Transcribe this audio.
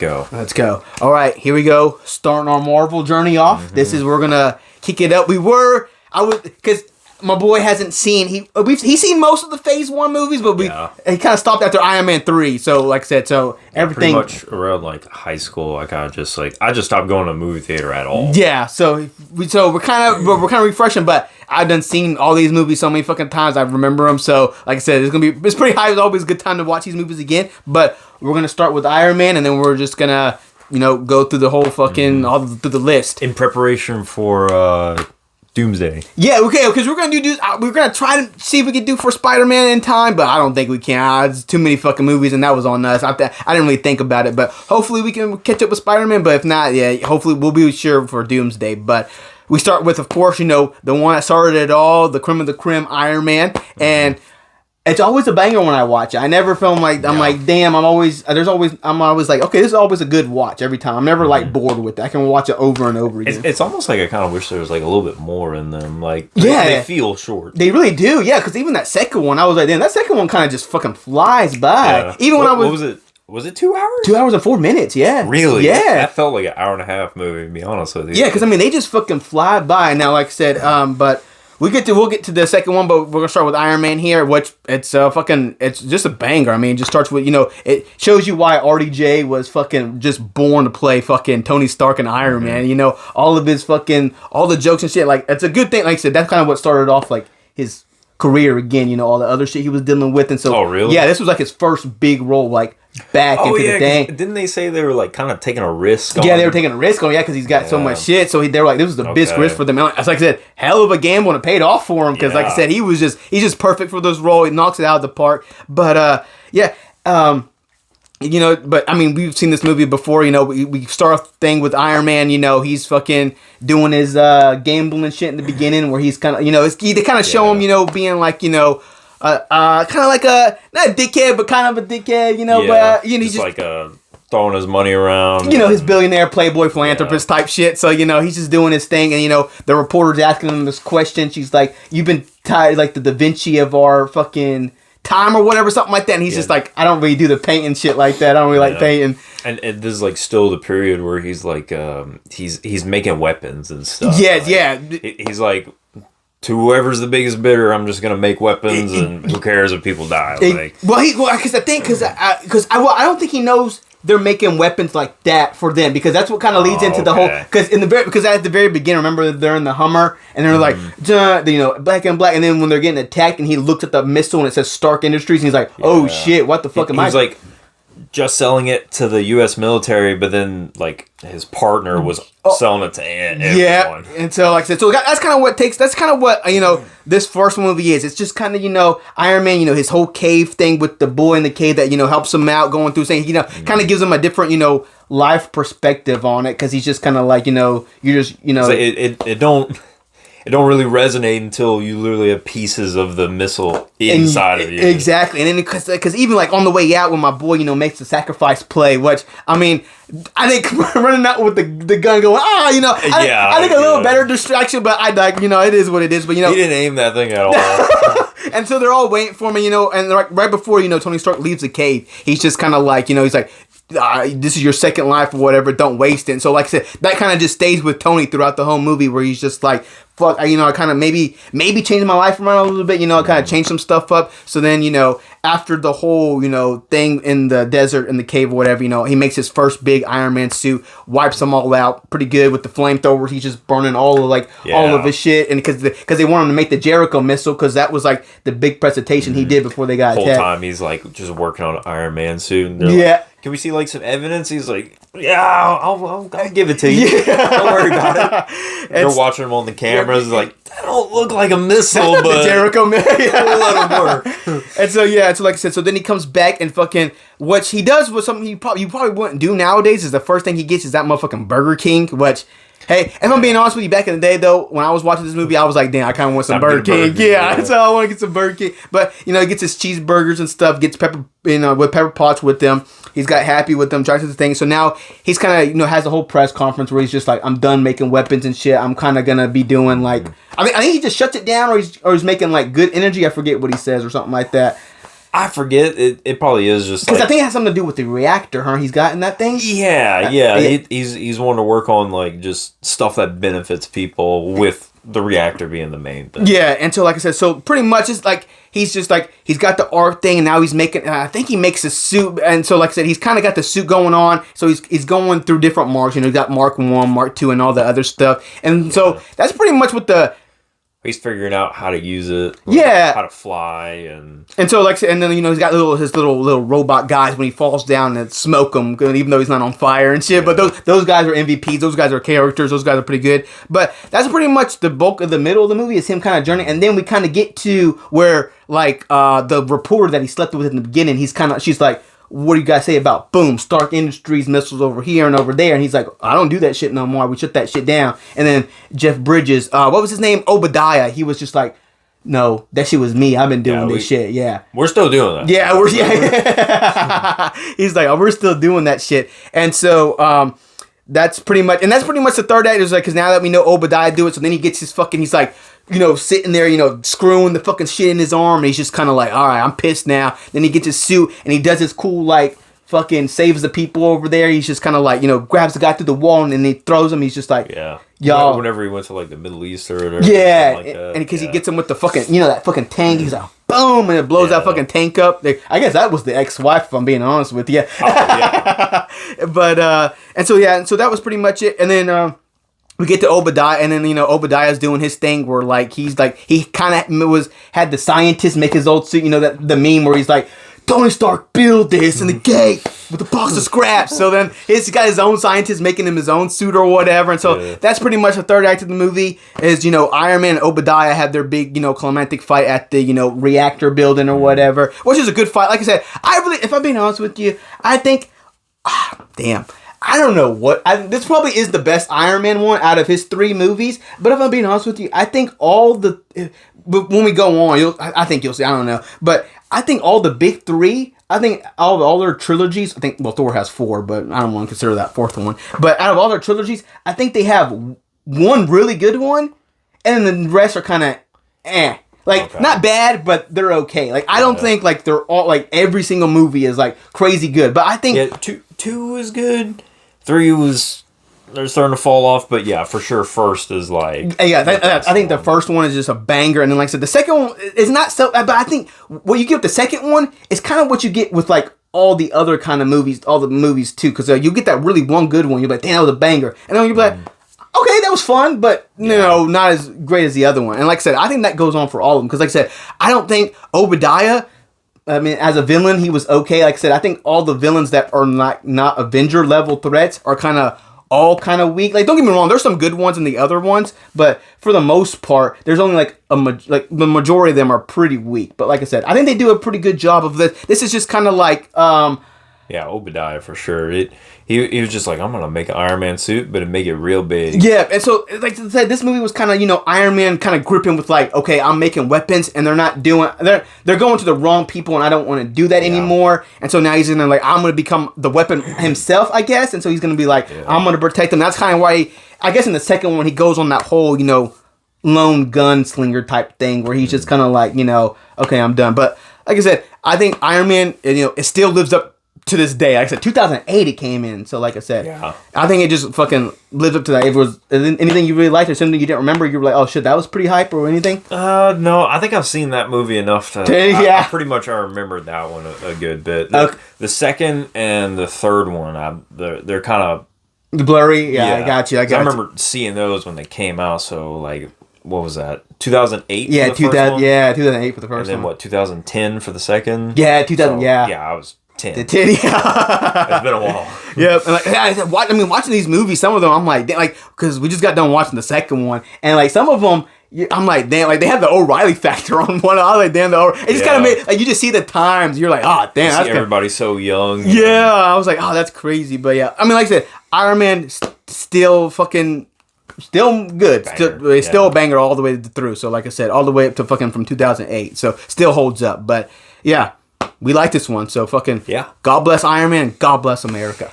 go. Let's go. All right, here we go. Starting our Marvel journey off. Mm-hmm. This is we're gonna kick it up. Because my boy hasn't seen he's seen most of the Phase 1 movies, but he kind of stopped after Iron Man 3. So like I said, everything pretty much around like high school, I kind of just I just stopped going to movie theater at all. Yeah, so we're kind of refreshing, but I've done seen all these movies so many fucking times I remember them. So like I said, it's pretty high. It's always a good time to watch these movies again. But we're gonna start with Iron Man, and then we're just gonna go through the whole fucking through the list in preparation for Doomsday. Yeah, okay, because we're gonna try to see if we can do for Spider-Man in time, but I don't think we can. It's too many fucking movies, and that was on us. I didn't really think about it, but hopefully we can catch up with Spider-Man. But if not, hopefully we'll be sure for Doomsday. But we start with, of course, the one that started it all, the creme of the creme, Iron Man, and it's always a banger when I watch it. I never feel like I'm like, damn. I'm always like, okay, this is always a good watch every time. I'm never like bored with it. I can watch it over and over again. It's almost like I kind of wish there was like a little bit more in them. Like they feel short. They really do, yeah. Because even that second one, I was like, damn, that second one kind of just fucking flies by. Yeah. Even when what was it? Was it 2 hours? 2 hours and 4 minutes, yeah. Really? Yeah. That felt like an hour and a half movie, to be honest with you. Yeah, because they just fucking fly by. Now, like I said, but we'll get to the second one, but we're gonna start with Iron Man here, which it's just a banger. It just starts with it shows you why RDJ was fucking just born to play fucking Tony Stark and Iron Man. All of his fucking all the jokes and shit. Like it's a good thing. Like I said, that's kind of what started off like his career again. All the other shit he was dealing with, and so really? Yeah, this was like his first big role, like back into the thing. Didn't they say they were like kind of taking a risk? Yeah, they were taking a risk on because he's got so much shit. So they were like, this was the biggest risk for them. And like I said, hell of a gamble, and it paid off for him because, like I said, he's just perfect for this role. He knocks it out of the park. But but we've seen this movie before. We start a thing with Iron Man. He's fucking doing his gambling shit in the beginning, where he's kind of they kind of show him being like kind of like not a dickhead, but kind of a dickhead, but he's just like throwing his money around. His billionaire, playboy, philanthropist type shit. So, he's just doing his thing. And, the reporter's asking him this question. She's like, you've been tied like the Da Vinci of our fucking time or whatever, something like that. And he's just like, I don't really do the painting shit like that. I don't really like painting. And this is like still the period where he's like, he's making weapons and stuff. Yeah. He's like, to whoever's the biggest bidder, I'm just gonna make weapons, and who cares if people die? Because I don't think he knows they're making weapons like that for them, because that's what kind of leads into the whole. Because at the very beginning, remember they're in the Hummer and they're like, black and black, and then when they're getting attacked, and he looks at the missile and it says Stark Industries, and he's like, oh shit, what the fuck am I? He's like just selling it to the U.S. military, but then like his partner was selling it to everyone. And so like I said, that's kind of what this first movie is. It's just kind of Iron Man, his whole cave thing with the boy in the cave that helps him out going through things. Kind of gives him a different life perspective on it, because he's just kind of like you're just it don't really resonate until you literally have pieces of the missile inside of you. Exactly. And then because even like on the way out when my boy, makes the sacrifice play, which, I think running out with the gun going, I think a little better distraction, but I like, it is what it is. But, he didn't aim that thing at all. And so they're all waiting for me, and right before, Tony Stark leaves the cave, he's just kind of like, he's like, this is your second life or whatever, don't waste it. And so like I said, that kind of just stays with Tony throughout the whole movie, where he's just like, fuck, I kind of maybe changed my life around a little bit, I kind of changed some stuff up. So then, after the whole, thing in the desert, in the cave or whatever, he makes his first big Iron Man suit, wipes them all out pretty good with the flamethrowers. He's just burning all of his shit. And because they wanted him to make the Jericho missile, because that was like the big presentation he did before they got attacked. The whole time he's like just working on an Iron Man suit. And like, can we see like some evidence? He's like, I'll give it to you. Yeah. Don't worry about it. They're watching him on the cameras, like, that don't look like a missile, but the Jericho missile. We'll let him work. And so so like I said, so then he comes back and fucking what he does was something you probably wouldn't do nowadays. Is the first thing he gets is that motherfucking Burger King, which. Hey, if I'm being honest with you, back in the day, though, when I was watching this movie, I was like, damn, I kind of want some Burger King. Yeah, so I want to get some Burger King. But, he gets his cheeseburgers and stuff, gets pepper, with Pepper Potts with them. He's got happy with them, tries to do the thing. So now he's kind of, has a whole press conference where he's just like, I'm done making weapons and shit. I'm kind of going to be doing like, I think he just shuts it down, or he's making like good energy. I forget what he says or something like that. I forget. It probably is just because I think it has something to do with the reactor, huh? He's got in that thing. Yeah. He's wanting to work on like just stuff that benefits people with the reactor being the main thing. Yeah, and so like I said, so pretty much it's like he's just like he's got the art thing, and now he's making. I think he makes a suit, and so like I said, he's kind of got the suit going on. So he's going through different marks. He's got Mark 1, Mark 2, and all the other stuff. And so that's pretty much what the. He's figuring out how to use it. How to fly and so like and then he's got his little robot guys when he falls down and smoke him even though he's not on fire and shit. But those guys are MVPs. Those guys are characters. Those guys are pretty good. But that's pretty much the bulk of the middle of the movie is him kind of journeying, and then we kind of get to where like the reporter that he slept with in the beginning. She's like, what do you guys say about boom, Stark Industries missiles over here and over there? And he's like, I don't do that shit no more. We shut that shit down. And then Jeff Bridges, what was his name? Obadiah. He was just like, no, that shit was me. I've been doing this shit. Yeah. We're still doing that. Yeah. He's like, we're still doing that shit. And so, that's pretty much the third act. Is like, because now that we know Obadiah do it, so then he gets his fucking, he's like, sitting there, screwing the fucking shit in his arm, and he's just kind of like, all right, I'm pissed now. Then he gets his suit, and he does his cool, like, fucking saves the people over there. He's just kind of like, grabs the guy through the wall, and then he throws him. He's just like, y'all. Whenever he went to, like, the Middle East or whatever. Yeah, like and because he gets him with the fucking, that fucking tank, he's like, boom, and it blows that fucking tank up. I guess that was the ex-wife, if I'm being honest with you. Oh, yeah. But, and so that was pretty much it. And then, we get to Obadiah, and then Obadiah's doing his thing where like he kind of had the scientist make his old suit. That the meme where he's like, Tony Stark build this in the gate with a box of scraps. So then he's got his own scientist making him his own suit or whatever. And so that's pretty much the third act of the movie. Is Iron Man and Obadiah have their big climactic fight at the reactor building or whatever, which is a good fight. Like I said, if I'm being honest with you, I think, damn. I don't know this probably is the best Iron Man one out of his 3 movies. But if I'm being honest with you, I think but when we go on, I think you'll see. I don't know, but I think all the big 3. I think all their trilogies. I think Thor has 4, but I don't want to consider that 4th one. But out of all their trilogies, I think they have one really good one, and then the rest are kind of not bad, but they're okay. Like I don't think like they're all like every single movie is like crazy good. But I think two is good. 3 was they're starting to fall off, but yeah, for sure, first is like I think the first one is just a banger, and then like I said, the second one is not so. But I think what you get with the second one is kind of what you get with like all the other kind of movies, all the movies too, because you get that really one good one. You're like, damn, that was a banger, and then you're like, okay, that was fun, but not as great as the other one. And like I said, I think that goes on for all of them, because like I said, I don't think Obadiah. I mean, as a villain, he was okay. Like I said, I think all the villains that are not Avenger level threats are all kind of weak. Like, don't get me wrong, there's some good ones in the other ones, but for the most part, there's only like the majority of them are pretty weak. But like I said, I think they do a pretty good job of this. This is just kind of like Obadiah for sure. He was just like, I'm gonna make an Iron Man suit, but make it real big. Yeah, and so like I said, this movie was kind of Iron Man kind of gripping with like, okay, I'm making weapons, and they're going to the wrong people, and I don't want to do that anymore. And so now he's gonna like, I'm gonna become the weapon himself, I guess. And so he's gonna be like, I'm gonna protect them. That's kind of why I guess in the second one he goes on that whole lone gunslinger type thing where he's just kind of like okay, I'm done. But like I said, I think Iron Man it still lives up to this day. Like I said, 2008 it came in. So like I said, I think it just fucking lived up to that. If it was anything you really liked or something you didn't remember, you were like, oh shit, that was pretty hype or anything? No, I think I've seen that movie enough to... I pretty much remembered that one a good bit. The second and the third one, they're kind of... blurry? Yeah, I got you. I remember seeing those when they came out, so like... What was that? 2008? Yeah, 2008 for the first one. And then what, 2010 for the second? Yeah, 2000, so, yeah, I was 10. The 10, yeah. It's been a while. Yeah, and like, watching these movies, some of them, I'm like, because we just got done watching the second one, and like some of them, I'm like, damn, like they have the O'Reilly factor on one. I was like, damn, it just kind of made, like, you just see the times, you're like, oh, damn. That's everybody's so young. Yeah, I was like, oh, that's crazy. But yeah, I mean, like I said, Iron Man still good. Still a banger all the way through. So like I said, all the way up to fucking from 2008. So still holds up. But yeah, we like this one. So fucking God bless Iron Man. God bless America.